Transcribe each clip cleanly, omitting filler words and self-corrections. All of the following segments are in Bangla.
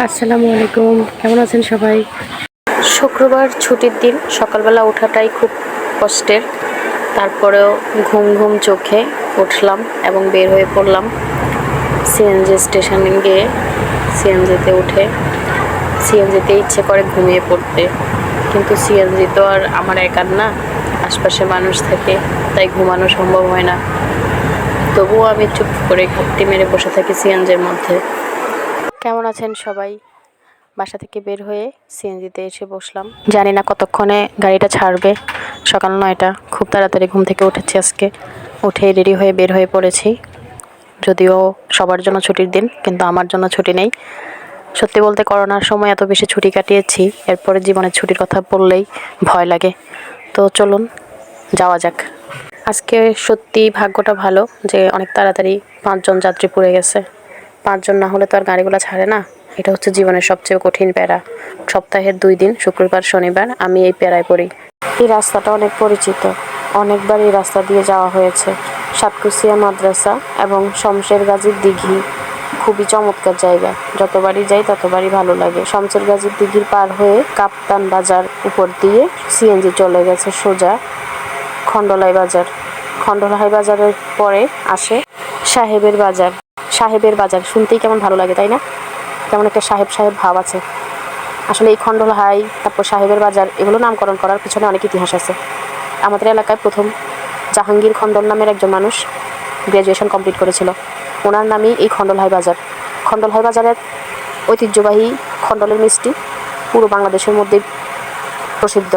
আসসালামু আলাইকুম, কেমন আছেন সবাই? শুক্রবার ছুটির দিন, সকালবেলা ওঠাটাই খুব কষ্টের। তারপরেও ঘুম ঘুম চোখে উঠলাম এবং বের হয়ে পড়লাম সিএনজি স্টেশনে গিয়ে। সিএনজিতে উঠে সিএনজিতে ইচ্ছে করে ঘুমিয়ে পড়তে, কিন্তু সিএনজি তো আর আমার একার না, আশপাশে মানুষ থাকে, তাই ঘুমানো সম্ভব হয় না। তবুও আমি চুপ করে ঘাপটি মেরে বসে থাকি সিএনজির মধ্যে। কেমন আছেন সবাই? বাসা থেকে বের হয়ে সিএনজিতে এসে বসলাম। জানি না কতক্ষণে গাড়িটা ছাড়বে। সকাল 9টা, খুব তাড়াতাড়ি ঘুম থেকে উঠেছি আজকে। উঠে রেডি হয়ে বের হয়ে পড়েছি। যদিও সবার জন্য ছুটির দিন, কিন্তু আমার জন্য ছুটি নেই। সত্যি বলতে করোনার সময় এত বেশি ছুটি কাটিয়েছি, এরপরে জীবনের ছুটির কথা বললেই ভয় লাগে। তো চলুন যাওয়া যাক। আজকে সত্যি ভাগ্যটা ভালো যে অনেক তাড়াতাড়ি 5জন যাত্রী পুড়ে গেছে। 5জন না হলে তো আর গাড়িগুলো ছাড়ে না। এটা হচ্ছে জীবনের সবচেয়ে কঠিন প্যারা। সপ্তাহের 2 দিন, শুক্রবার শনিবার, আমি এই প্যারায় পড়ি। এই রাস্তাটা অনেক পরিচিত, অনেকবার এই রাস্তা দিয়ে যাওয়া হয়েছে। সাতকুচিয়া মাদ্রাসা এবং শমশের গাজীর দিঘি খুবই চমৎকার জায়গা। যতবারই যাই ততবারই ভালো লাগে। শমশের গাজীর দিঘির পার হয়ে কাপ্তান বাজার উপর দিয়ে সিএনজি চলে গেছে সোজা খণ্ডলাই বাজার। খণ্ডলাই বাজারের পরে আসে সাহেবের বাজার। সাহেবের বাজার শুনতেই কেমন ভালো লাগে, তাই না? কেমন একটা সাহেব সাহেব ভাব আছে। আসলে এই খণ্ডলাই, তারপর সাহেবের বাজার, এগুলো নামকরণ করার পিছনে অনেক ইতিহাস আছে। আমাদের এলাকায় প্রথম জাহাঙ্গীর খণ্ডল নামের একজন মানুষ গ্র্যাজুয়েশন কমপ্লিট করেছিল। ওনার নামই এই খণ্ডলাই বাজার। খণ্ডলাই বাজারের ঐতিহ্যবাহী খণ্ডলের মিষ্টি পুরো বাংলাদেশের মধ্যে প্রসিদ্ধ।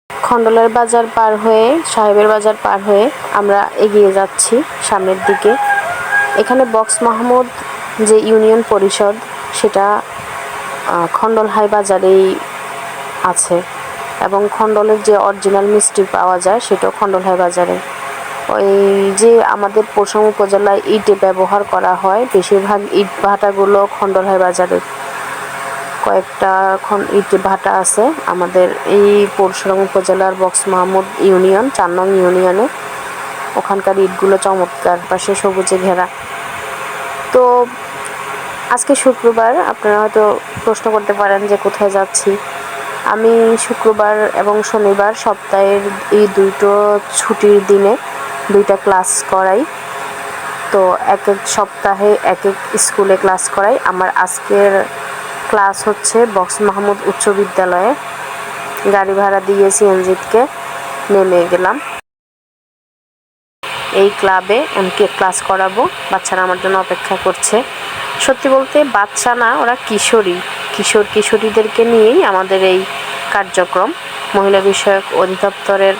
খণ্ডলের বাজার পার হয়ে, সাহেবের বাজার পার হয়ে আমরা এগিয়ে যাচ্ছি সামনের দিকে। এখানে বক্স মাহমুদ যে ইউনিয়ন পরিষদ, সেটা খণ্ডলহাই বাজারেই আছে, এবং খণ্ডলের যে অরিজিনাল মিষ্টি পাওয়া যায় সেটাও খণ্ডলহাই বাজারে। ওই যে আমাদের পৌরসভা উপজেলায় ইটে ব্যবহার করা হয়, বেশিরভাগ ইট ভাটাগুলো খণ্ডলহাই বাজারের। কয়েকটা ইট ভাটা আছে আমাদের এই পৌরসভা উপজেলার বক্স মাহমুদ ইউনিয়ন, 4 নং ইউনিয়নে। ওখানকার ইটগুলো চমৎকার, পাশে সবুজে ঘেরা। তো আজকে শুক্রবার, আপনারা হয়তো প্রশ্ন করতে পারেন যে কোথায় যাচ্ছি। আমি শুক্রবার এবং শনিবার সপ্তাহের এই দুটো ছুটির দিনে 2টা ক্লাস করাই। তো এক এক সপ্তাহে এক এক স্কুলে ক্লাস করাই। আমার আজকের ক্লাস হচ্ছে বক্স মাহমুদ উচ্চ বিদ্যালয়ে। গাড়ি ভাড়া দিয়ে সিএনজিকে নেমে গেলাম। এই ক্লাবে আমি ক্লাস করাবো। বাচ্চারা আমার জন্য অপেক্ষা করছে। সত্যি বলতে বাচ্চা না, ওরা কিশোরীদেরকে নিয়েই আমাদের এই কার্যক্রম। মহিলা বিষয়ক অধিদপ্তরের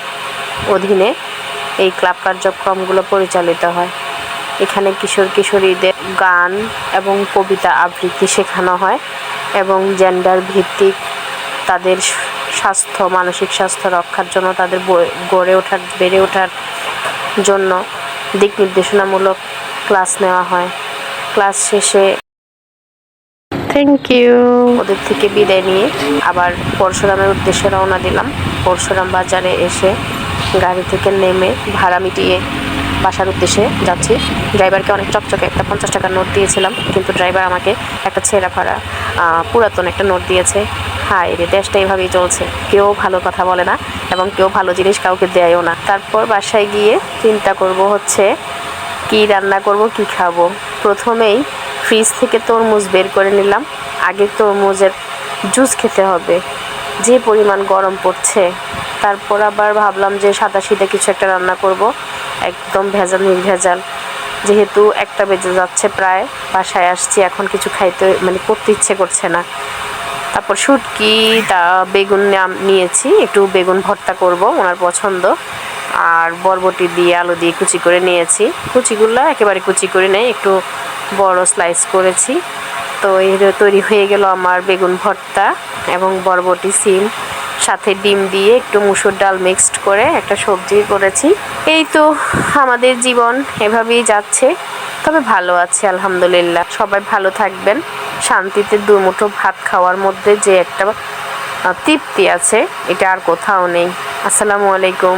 অধীনে এই ক্লাব কার্যক্রমগুলো পরিচালিত হয়। এখানে কিশোরীদের গান এবং কবিতা আবৃত্তি শেখানো হয়, এবং জেন্ডার ভিত্তিক তাদের স্বাস্থ্য, মানসিক স্বাস্থ্য রক্ষার জন্য, তাদের বেড়ে ওঠার জন্য দিক নির্দেশনামূলক ক্লাস নেওয়া হয়। ক্লাস শেষে থ্যাংক ইউ ওদের থেকে বিদায় নিয়ে আবার পরশুরামের উদ্দেশ্যে রওনা দিলাম। পরশুরাম বাজারে এসে গাড়ি থেকে নেমে ভাড়া মিটিয়ে বাসার উদ্দেশ্যে যাচ্ছি। ড্রাইভারকে অনেক চকচকে একটা 50 টাকার নোট দিয়েছিলাম, কিন্তু ড্রাইভার আমাকে একটা ছেঁড়া ফাড়া পুরাতন একটা নোট দিয়েছে। হায় রে, দেশটা এইভাবেই চলছে। কেউ ভালো কথা বলে না এবং কেউ ভালো জিনিস কাউকে দেয়ও না। তারপর বাসায় গিয়ে চিন্তা করব হচ্ছে কি রান্না করব, কি খাবো। প্রথমেই ফ্রিজ থেকে তরমুজ বের করে নিলাম। আগে তরমুজের জুস খেতে হবে, যে পরিমাণ গরম পড়ছে। তারপর আবার ভাবলাম যে সাদাসিধে কিছু একটা রান্না করব, একদম ভেজাল নির্ভেজাল। যেহেতু 1টা বেজে যাচ্ছে প্রায়, বাসায় আসছি, এখন কিছু খাইতে করতে ইচ্ছে করছে না। তারপর শুটকি বেগুন নিয়েছি, একটু বেগুন ভর্তা করব, ওনার পছন্দ। আর বরবটি দিয়ে আলু দিয়ে কুচি করে নিয়েছি। কুচিগুলো একেবারে কুচি করে নেই, একটু বড় স্লাইস করেছি। তো এর তৈরি হয়ে গেল আমার বেগুন ভর্তা এবং বরবটি, সিম, সাথে ডিম দিয়ে একটু মুসুর ডাল মিক্সড করে একটা সবজি করেছি। এই তো আমাদের জীবন এভাবেই যাচ্ছে, তবে ভালো আছে আলহামদুলিল্লাহ। সবাই ভালো থাকবেন। শান্তিতে দুমুঠো ভাত খাওয়ার মধ্যে যে একটা তৃপ্তি আছে, এটা আর কোথাও নেই। আসসালামু আলাইকুম।